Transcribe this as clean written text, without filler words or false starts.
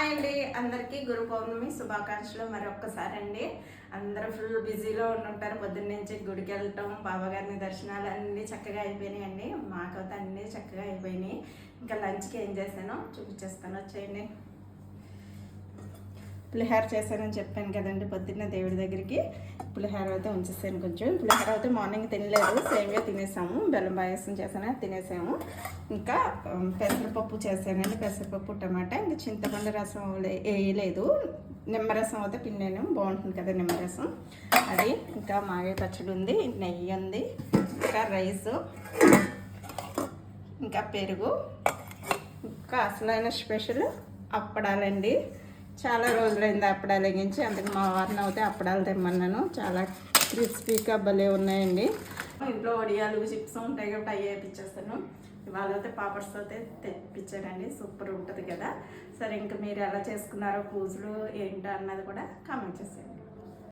Hi అండి, అందరికీ గురు పౌర్ణమి శుభాకాంక్షలు మరొక్కసారి అండి. అందరూ ఫుల్ బిజీలో ఉంటారు. పొద్దున్న నుంచి గుడికి వెళ్ళటం, బాబాగారిని దర్శనాలు అన్నీ చక్కగా అయిపోయినాయి అండి. మాకైతే అన్నీ చక్కగా అయిపోయినాయి. ఇంకా లంచ్కి ఏం చేశానో చూపించేస్తాను, వచ్చేయండి. పులిహార చేశానని చెప్పాను కదండి, పొద్దున్న దేవుడి దగ్గరికి పులిహార అయితే ఉంచేసాను. కొంచెం పులిహార అయితే మార్నింగ్ తినలేదు, సేమ్గా తినేసాము. బెల్లం పాయసం చేశాను, తినేసాము. ఇంకా పెసరపప్పు చేశానండి, పెసరపప్పు టమాటా. ఇంకా చింతపండు రసం వేయలేదు, నిమ్మరసం అయితే పిండాను, బాగుంటుంది కదా నిమ్మరసం అది. ఇంకా మాగే పచ్చడి ఉంది, నెయ్యి ఉంది, ఇంకా రైసు, ఇంకా పెరుగు, ఇంకా అసలైన స్పెషల్ అప్పడాలండి. చాలా రోజులైంది అప్పడాలు ఎగించి, అందుకు మా వారిని అయితే అప్పడాలు తెమ్మన్నాను. చాలా క్రిస్పీగా భలే ఉన్నాయండి. ఇంట్లో వడియాలు చిప్స్ ఉంటాయి కాబట్టి అవి వేయించేస్తాను. ఇవాళ అయితే పాపడ్స్ అయితే తెప్పించారండి, సూపర్ ఉంటుంది కదా. సరే, ఇంకా మీరు ఎలా చేసుకున్నారో పూజలు ఏంటో అన్నది కూడా కామెంట్ చేసేయండి.